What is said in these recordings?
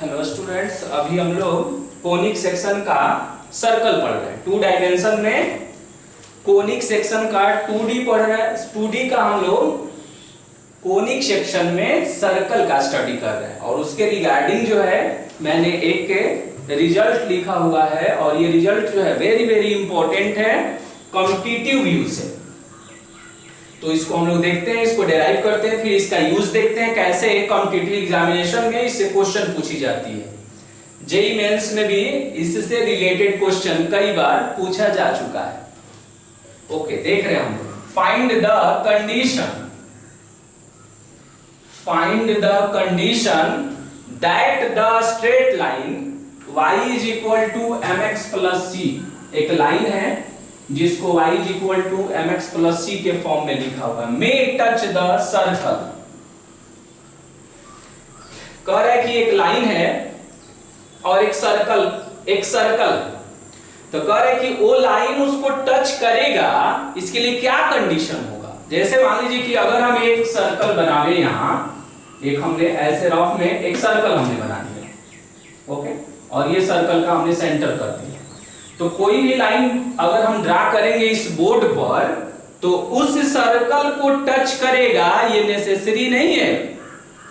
Hello students, अभी हम लोग कोनिक सेक्शन का सर्कल पढ़ रहे हैं। 2 डायमेंशन में कोनिक सेक्शन का 2D पढ़ रहे हैं। 2D का हम लोग कोनिक सेक्शन में सर्कल का स्टडी कर रहे हैं और उसके रिगार्डिंग जो है मैंने एक रिजल्ट लिखा हुआ है और ये रिजल्ट जो है वेरी वेरी इंपॉर्टेंट है कॉम्पिटिटिव व्यू से। तो इसको हम लोग देखते हैं, इसको डेराइव करते हैं, फिर इसका यूज देखते हैं कैसे कॉम्पिटिटिव एग्जामिनेशन में इससे क्वेश्चन पूछी जाती है। जेईई मेंस में भी इससे रिलेटेड क्वेश्चन कई बार पूछा जा चुका है। ओके, देख रहे हैं हम लोग। Find the condition that the straight line y is equal to mx plus c। एक लाइन है जिसको y is equal to mx plus c के फॉर्म में लिखा हुआ है। मे टच द सर्कल। कह रहा है कि एक लाइन है और एक सर्कल तो कह रहे कि वो लाइन उसको टच करेगा, इसके लिए क्या कंडीशन होगा। जैसे मान लीजिए कि अगर हम एक सर्कल बनावे, यहां एक हमने ऐसे रफ में एक सर्कल हमने बना दिया, ओके, और ये सर्कल का हमने सेंटर कर दिया। तो कोई भी लाइन अगर हम ड्रा करेंगे इस बोर्ड पर तो उस सर्कल को टच करेगा, ये नेसेसरी नहीं है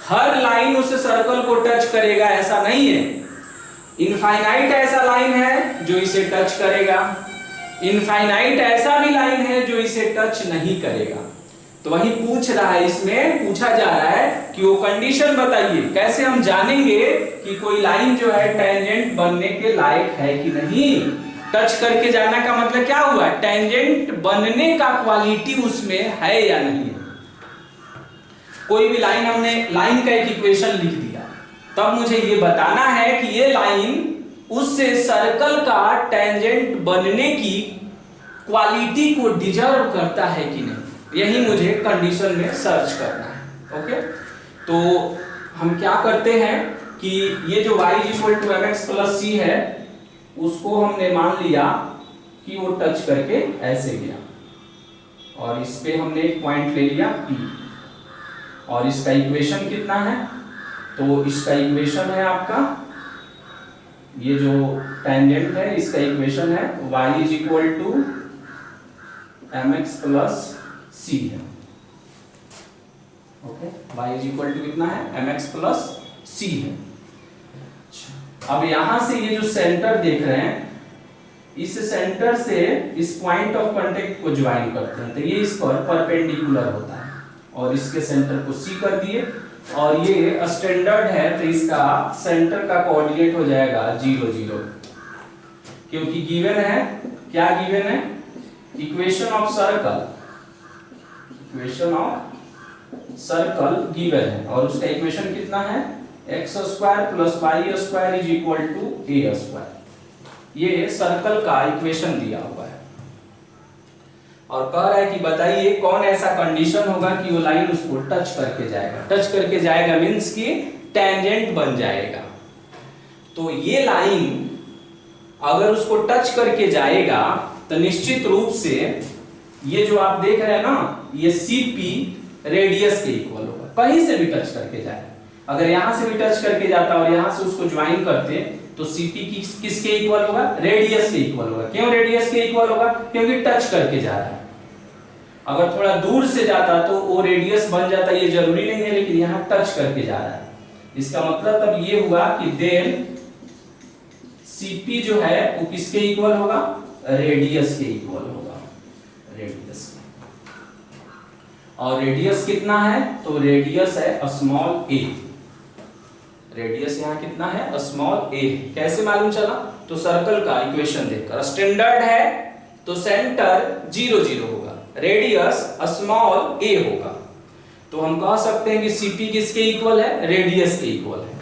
हर लाइन उस सर्कल को टच करेगा, ऐसा नहीं है। इनफाइनाइट ऐसा लाइन है जो इसे टच करेगा, इनफाइनाइट ऐसा भी लाइन है जो इसे टच नहीं करेगा। तो वही पूछ रहा है, इसमें पूछा जा रहा है कि वो कंडीशन बताइए, कैसे हम जानेंगे कि कोई लाइन जो है टेंजेंट बनने के लायक है कि नहीं। टच करके जाना का मतलब क्या हुआ, टेंजेंट बनने का क्वालिटी उसमें है या नहीं। कोई भी लाइन, हमने लाइन का एक इक्वेशन लिख दिया, तब मुझे ये बताना है कि ये लाइन उस सर्कल का टेंजेंट बनने की क्वालिटी को डिजर्व करता है कि नहीं। यही मुझे कंडीशन में सर्च करना है। ओके, तो हम क्या करते हैं कि ये जो y = mx + c है उसको हमने मान लिया कि वो टच करके ऐसे गया और इस पे हमने एक पॉइंट ले लिया P और इसका इक्वेशन कितना है, तो इसका इक्वेशन है आपका, ये जो टेंजेंट है इसका इक्वेशन है y = mx + c है। ओके, y = कितना है, mx + c है। अब यहां से ये जो सेंटर देख रहे हैं, इस सेंटर से इस पॉइंट ऑफ कांटेक्ट को ज्वाइन करते हैं, तो ये इस पर परपेंडिकुलर होता है और इसके सेंटर को c कर दिए और ये स्टैंडर्ड है तो इसका सेंटर का कोऑर्डिनेट हो जाएगा 0 0, क्योंकि गिवन है, क्या गिवन है, इक्वेशन ऑफ सर्कल गिवन है और उसका इक्वेशन कितना है, x² + y² = a²। ये सर्कल का इक्वेशन दिया हुआ है और कह रहा है कि बताइए कौन ऐसा कंडीशन होगा कि वो लाइन उसको टच करके जाएगा। टच करके जाएगा मींस कि टेंजेंट बन जाएगा। तो ये लाइन अगर उसको टच करके जाएगा तो निश्चित रूप से ये जो आप देख रहे हैं ना, ये CP रेडियस के इक्वल होगा। कहीं से भी टच करके जाए, अगर यहां से भी टच करके जाता और यहां से उसको ज्वाइन करते तो CP किसके इक्वल होगा, रेडियस के इक्वल होगा। क्यों रेडियस के इक्वल होगा, क्योंकि टच करके जा रहा है। अगर थोड़ा दूर से जाता तो वो रेडियस बन जाता, ये जरूरी नहीं है, लेकिन यहां टच करके जा रहा है। इसका मतलब तब ये हुआ कि देन CP जो है वो किसके इक्वल होगा, रेडियस के इक्वल होगा, रेडियस। और रेडियस कितना है, तो रेडियस है स्मॉल a। रेडियस यहाँ कितना है, स्मॉल a। कैसे मालूम चला, तो सर्कल का इक्वेशन देखकर। स्टैंडर्ड है तो सेंटर 0 0 होगा, रेडियस स्मॉल a होगा। तो हम कह सकते हैं कि CP किसके इक्वल है, रेडियस के इक्वल है।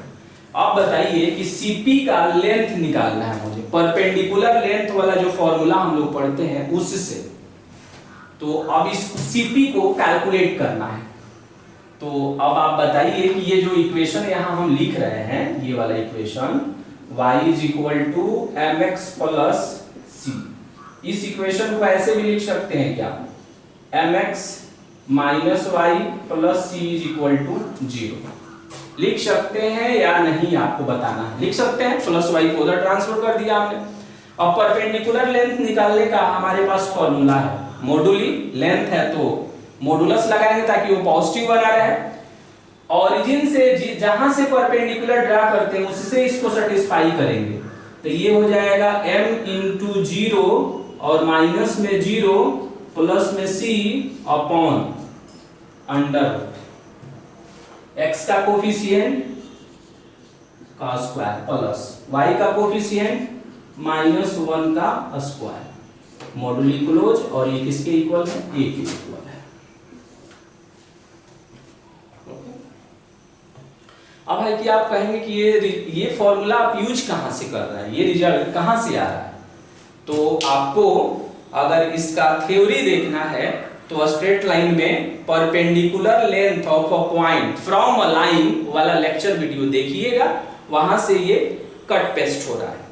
अब बताइए कि CP का लेंथ निकालना है मुझे, परपेंडिकुलर लेंथ वाला जो फॉर्मूला हम लोग पढ़ते हैं उससे। तो अब इस CP को कैलकुलेट करना है। तो अब आप बताइए कि ये जो इक्वेशन यहां हम लिख रहे हैं, ये वाला इक्वेशन y = mx + c, इस इक्वेशन को ऐसे भी लिख सकते हैं क्या, mx - y + c = 0। लिख सकते हैं या नहीं आपको बताना है। लिख सकते हैं, प्लस वाई को उधर ट्रांसफर कर दिया हमने। अब परपेंडिकुलर लेंथ निकालने का हमारे पास फॉर्मूला है, मॉडुली लेंथ है तो मॉडुलस लगाएंगे ताकि वो पॉजिटिव बना रहे। ऑरिजिन से जहां से परपेंडिकुलर ड्रा करते हैं उससे इसको सेटिस्फाई करेंगे, तो ये हो जाएगा m इंटू 0 और माइनस में 0 प्लस में c अपॉन अंडर x का कोफिशिएंट का स्क्वायर प्लस y का कोफिशिएंट -1 का स्क्वायर मॉडुली क्लोज। और ये किसके इक्वल है? a के इक्वल है। अब है कि आप कहेंगे कि ये फॉर्मूला आप यूज कहां से कर रहे हैं, ये रिजल्ट कहां से आ रहा है? तो आपको अगर इसका थ्योरी देखना है तो स्ट्रेट लाइन में perpendicular length of a point from a line वाला लेक्चर वीडियो देखिएगा, वहां से ये कट पेस्ट हो रहा है।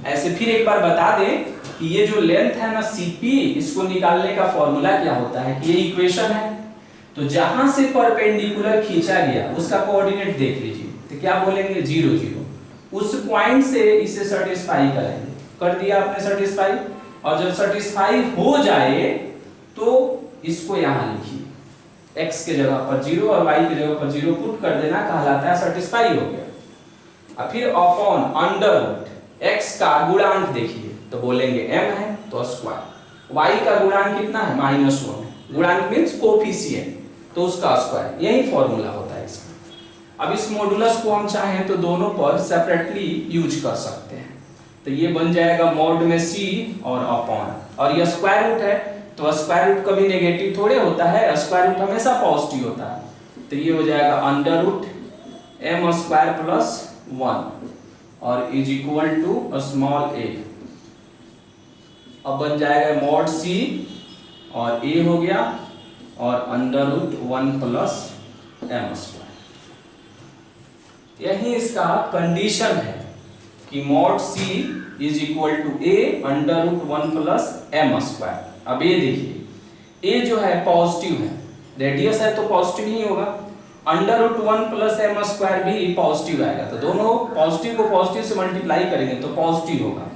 ऐसे फिर एक बार बता दें कि ये जो लेंथ है ना CP, इसको निकालने का फॉर्मूला क्या होता है कि ये इक्वेशन है, तो जहां से परपेंडिकुलर खींचा गया उसका कोऑर्डिनेट देख लीजिए, तो क्या बोलेंगे 0 0। उस पॉइंट से इसे सेटिस्फाई करेंगे, कर दिया आपने सेटिस्फाई। और जब सेटिस्फाई हो जाए तो इसको यहां लिखिए, x के जगह पर 0 और y के जगह पर 0 पुट कर देना, कहलाता है सेटिस्फाई हो गया। अब फिर अपॉन अंडर रूट x का गुणांक देखिए, तो बोलेंगे m है तो स्क्वायर, y का गुणांक कितना है -1 है, गुणांक मींस कोफिशिएंट, तो उसका स्क्वायर। यही फॉर्मूला होता है इसका। अब इस मॉडुलस को हम चाहें तो दोनों पर सेपरेटली यूज कर सकते हैं, तो ये बन जाएगा मॉड में c और अपॉन, और ये स्क्वायर रूट है तो स्क्वायर रूट कभी नेगेटिव थोड़े होता है, स्क्वायर रूट हमेशा पॉजिटिव होता है, तो ये हो जाएगा under root m square plus 1 और is equal to small a। अब बन जाएगा मॉड c और a हो गया और under root 1 plus m square. यही इसका कंडीशन है कि mod c is equal to a under root 1 plus m square. अब ये देखिए a जो है पॉजिटिव है, रेडियस है तो पॉजिटिव ही होगा, under root 1 plus m square भी पॉजिटिव आएगा, तो दोनों पॉजिटिव को पॉजिटिव से मल्टीप्लाई करेंगे तो पॉजिटिव होगा।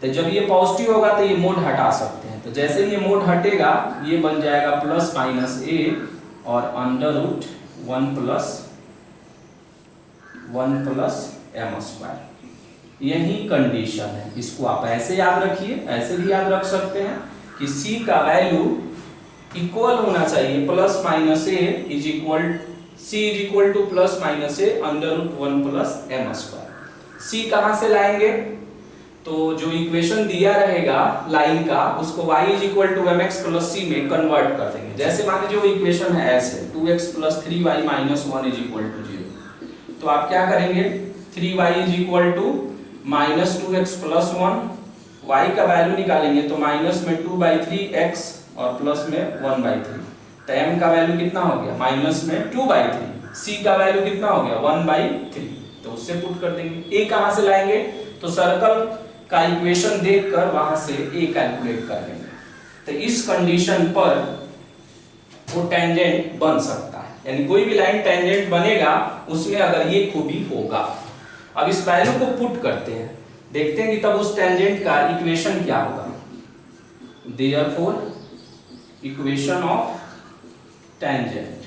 तो जब ये पॉजिटिव होगा तो ये मोड हटा सकते हैं, तो जैसे ये मोड हटेगा ये बन जाएगा प्लस माइनस a और under root 1 plus m square. यही कंडीशन है, इसको आप ऐसे याद रखिए, ऐसे भी याद रख सकते हैं कि c का वैल्यू इक्वल होना चाहिए plus minus a is equal c is equal to plus minus a under root 1 plus m square. c कहां से लाएंगे? तो जो इक्वेशन दिया रहेगा लाइन का उसको y is equal to mx plus c में कन्वर्ट कर देंगे। जैसे मान लीजिए वो इक्वेशन है ऐसे 2x plus 3y minus 1 is equal to 0, तो आप क्या करेंगे 3y is equal to minus 2x plus 1, y का वैल्यू निकालेंगे तो माइनस में 2/3x और प्लस में 1/3, तो m का वैल्यू कितना हो गया माइनस में 2/3, c का वैल्यू कितना हो गया 1/3, तो उससे पुट कर देंगे। a कहां से लाएंगे? तो सर्कल का इक्वेशन देखकर वहां से a कैलकुलेट कर लेंगे, तो इस कंडीशन पर वो टेंजेंट बन सकता है, यानी कोई भी लाइन टेंजेंट बनेगा उसमें अगर ये खूबी होगा। अब इस वैल्यू को पुट करते हैं, देखते हैं कि तब उस टेंजेंट का इक्वेशन क्या होगा। देयरफॉर इक्वेशन ऑफ टेंजेंट,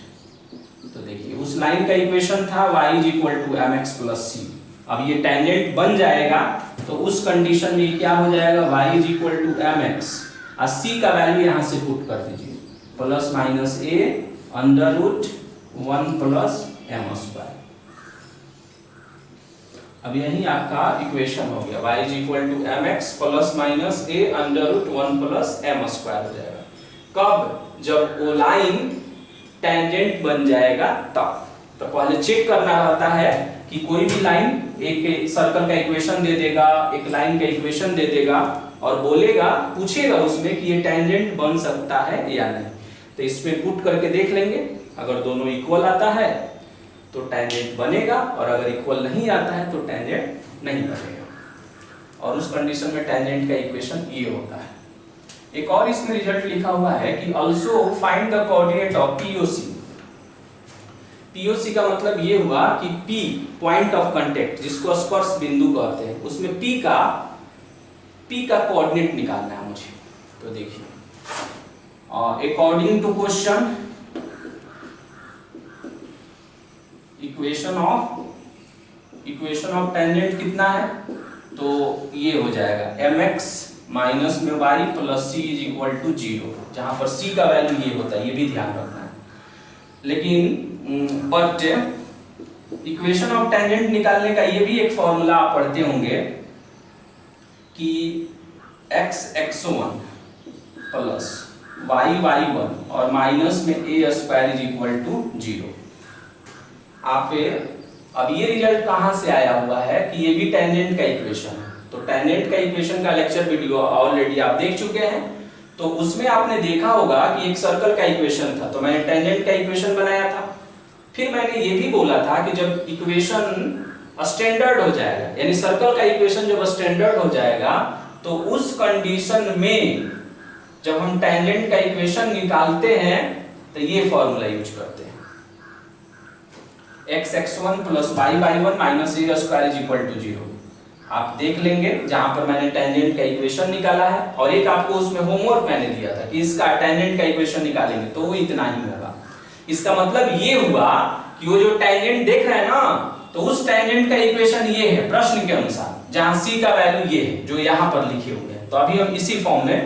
तो देखिए उस लाइन का इक्वेशन था y is equal to mx plus c। अब ये टेंजेंट बन जाएगा तो उस कंडीशन में क्या हो जाएगा y is equal to mx और c का वैल्यू यहां से पुट कर दीजिए plus minus a under root 1 plus m square. अब यही आपका इक्वेशन हो गया y is equal to mx plus minus a under root 1 plus m square हो जाएगा। कब? जब वो लाइन टेंजेंट बन जाएगा तब। तो पहले चेक करना रहता है कि कोई भी लाइन एक सर्कल का इक्वेशन दे देगा, एक लाइन का इक्वेशन दे देगा और बोलेगा, पूछेगा उसमें कि ये टेंजेंट बन सकता है या नहीं, तो इसमें पुट करके देख लेंगे। अगर दोनों इक्वल आता है तो टेंजेंट बनेगा और अगर इक्वल नहीं आता है तो टेंजेंट नहीं बनेगा, और उस कंडीशन में टेंजेंट का इक्वेशन ये होता है। एक और इसमें रिजल्ट लिखा हुआ है कि also find the coordinate of POC। POC का मतलब ये हुआ कि P पॉइंट ऑफ कांटेक्ट, जिसको स्पर्श बिंदु कहते हैं, उसमें P का कोऑर्डिनेट निकालना है मुझे। तो देखिए, according to question, equation of tangent कितना है, तो ये हो जाएगा mx माइनस में y plus c is equal to 0, जहां पर c का वैल्यू ये होता है, ये भी ध्यान रखना है। लेकिन बट इक्वेशन ऑफ टेंजेंट निकालने का ये भी एक फॉर्मूला आप पढ़ते होंगे कि x(x1) प्लस y(y1) और माइनस में a² इज इक्वल टू 0। आप अब ये रिजल्ट कहां से आया हुआ है कि ये भी टेंजेंट का इक्वेशन है। तो टेंजेंट का इक्वेशन का लेक्चर वीडियो ऑलरेडी आप देख चुके हैं, तो उसमें आपने देखा होगा कि एक सर्कल का इक्वेशन था, तो मैंने टेंजेंट का इक्वेशन बनाया था। फिर मैंने ये भी बोला था कि जब इक्वेशन स्टैंडर्ड हो जाएगा, यानी सर्कल का इक्वेशन जब स्टैंडर्ड हो जाएगा, तो उस कंडीशन में जब हम टेंजेंट का इक्वेशन निकालते हैं तो ये फॉर्मूला यूज करते हैं, x(x1) plus y(y1) minus a² is equal to 0। आप देख लेंगे जहां पर मैंने टेंजेंट का इक्वेशन निकाला है, और एक आपको उसमें होमवर्क मैंने दिया था कि इसका टेंजेंट का इक्वेशन निकालेंगे, तो वो इतना ही होगा। इसका मतलब ये हुआ कि वो जो टेंजेंट देख रहे हैं ना, तो उस टेंजेंट का इक्वेशन ये है प्रश्न के अनुसार, जहां c का वैल्यू ये है जो यहाँ पर लिखे हुए हैं। तो अभी हम इसी फॉर्म में,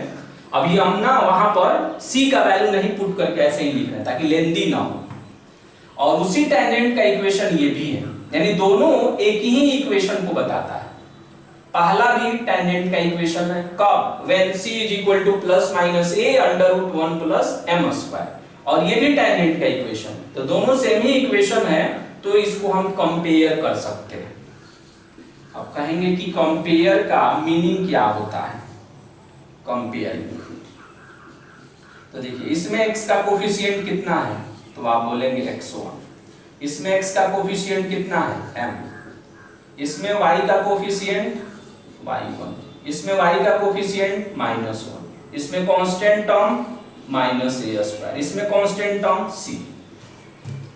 अभी हम ना वहां पर c का वैल्यू नहीं पुट करके ऐसे ही लिख रहे हैं ताकि लेंदी ना हो। और उसी टेंजेंट का इक्वेशन ये भी है, यानी दोनों एक ही इक्वेशन को बताता है। पहला भी टेंजेंट का इक्वेशन है कब, when c is equal to plus minus a √1 plus m², और ये भी टेंजेंट का इक्वेशन है। तो दोनों सेम ही इक्वेशन है, तो इसको हम कंपेयर कर सकते हैं। अब कहेंगे कि कंपेयर का मीनिंग क्या होता है, कंपेयरिंग। तो देखिए, इसमें x का कोफिशिएंट कितना है, तो आप बोलेंगे x1। इसमें x का कोफिशिएंट कितना है, m। इसमें y का कोफिशिएंट y1, इसमें y का कोफिशिएंट -1, इसमें कांस्टेंट टर्म -a², इसमें कांस्टेंट टर्म c।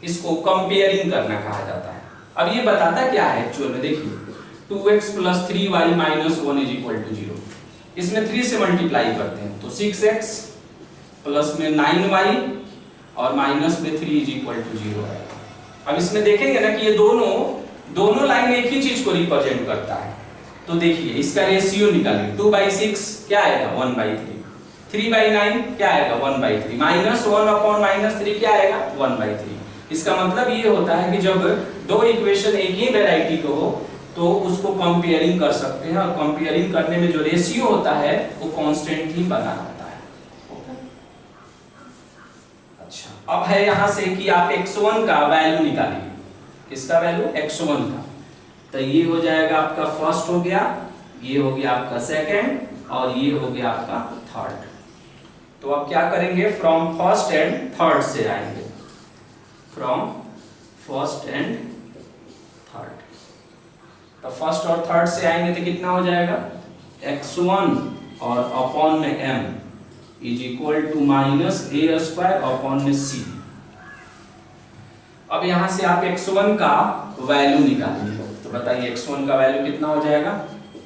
इसको कंपेयरिंग करना कहा जाता है। अब ये बताता क्या है एक्चुअल में, देखिए 2x + 3y - 1 is equal to 0। इसमें 3 से मल्टीप्लाई करते हैं तो 6x प्लस में 9y और माइनस में 3 इज इक्वल टू 0 है। अब इसमें देखेंगे ना कि ये दोनों लाइन एक ही चीज को रिप्रेजेंट करता है। तो देखिए, इसका रेशियो निकालिए, 2/6 क्या आएगा, 1/3, 3/9 क्या आएगा, 1/3, -1/-3 क्या आएगा, 1/3। इसका मतलब ये होता है कि जब दो इक्वेशन एक ही वैरायटी को हो तो उसको कंपेयरिंग कर सकते हैं, और कंपेयरिंग करने में जो रेशियो होता है वो कांस्टेंट ही बना रहता है। ओके, अच्छा, अब है यहां से कि आप x1 का वैल्यू निकालिए। किसका वैल्यू, x1 का। तो ये हो जाएगा आपका फर्स्ट हो गया, ये हो गया आपका सेकंड, और ये हो गया आपका थर्ड। तो अब क्या करेंगे, फ्रॉम फर्स्ट एंड थर्ड से आएंगे, फ्रॉम फर्स्ट एंड थर्ड। तो फर्स्ट और थर्ड से आएंगे तो कितना हो जाएगा, x1 और अपॉन में m is equal to -a² upon में c। अब यहां से आप x1 का वैल्यू निकालिए। तो बताइए x1 का वैल्यू कितना हो जाएगा,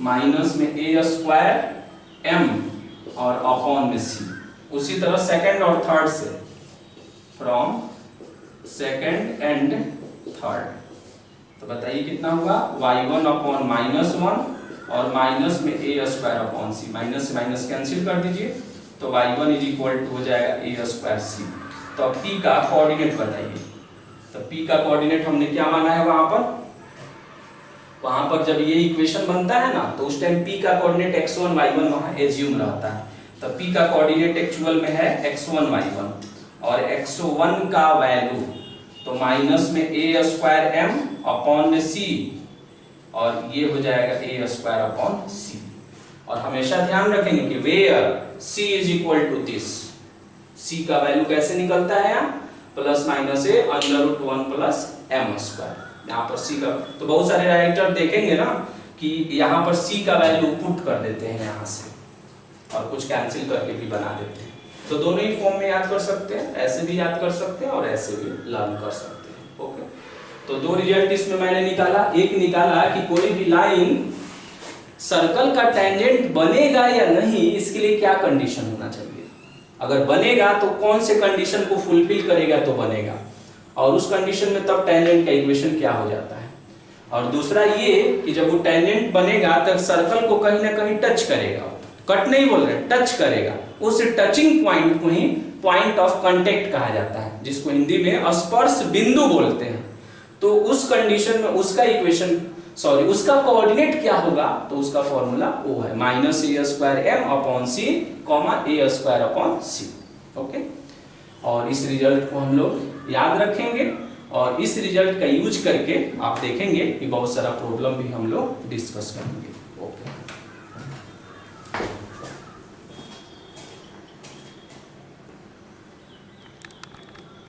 माइनस में a² m और अपॉन में c। उसी तरह सेकंड और थर्ड से, फ्रॉम सेकंड एंड थर्ड। तो बताइए कितना हुआ, y1 अपॉन -1 और माइनस में a² अपॉन c। माइनस से माइनस कैंसिल कर दीजिए, तो y1 इज इक्वल टू हो जाएगा a² c। तो अब p का कोऑर्डिनेट बताइए। तो p का कोऑर्डिनेट हमने क्या माना है, वहां पर जब ये इक्वेशन बनता है ना, तो उस टाइम p का कोऑर्डिनेट x1 y1 वहां एज्यूम रहता है। तो p का कोऑर्डिनेट एक्चुअल में है x1 y1, और x1 का वैल्यू तो माइनस में a² m अपॉन में c, और ये हो जाएगा a² अपॉन c। और हमेशा ध्यान रखेंगे कि where c is equal to this, c का वैल्यू कैसे निकलता है यहाँ, plus minus a √1 plus m²। यहाँ पर c का, तो बहुत सारे राइटर देखेंगे ना कि यहाँ पर c का वैल्यू पुट कर देते हैं यहाँ से, और कुछ कैंसिल करके भी बना देते हैं। तो दोनों ही फॉर्म में याद कर सकते हैं, ऐसे भी याद कर सकते हैं और ऐसे भी लर्न कर सकते हैं। ओके। तो दो रिजल्ट इसमें मैंने निकाला। एक निकाला कि कोई भी लाइन सर्कल का टेंजेंट बनेगा या नहीं, इसके लिए क्या कंडीशन होना चाहिए। अगर बनेगा तो कौन से कंडीशन को फुलफिल करेगा तो बनेगा, और उस कंडीशन में तब टेंजेंट का इक्वेशन क्या हो जाता है। और दूसरा ये कि जब वो टेंजेंट बनेगा तब सर्कल को कहीं ना कहीं टच करेगा, कट नहीं बोल रहे, टच करेगा। उस टचिंग पॉइंट को ही पॉइंट ऑफ कांटेक्ट कहा जाता है, जिसको हिंदी में स्पर्श बिंदु बोलते हैं। तो उस कंडीशन में उसका इक्वेशन उसका कोऑर्डिनेट क्या होगा, तो उसका फॉर्मूला वो है -a²m/c, a²/c। ओके, और इस रिजल्ट को हम लोग याद रखेंगे, और इस रिजल्ट का यूज करके आप देखेंगे कि बहुत सारा प्रॉब्लम भी हम लोग डिस्कस करेंगे।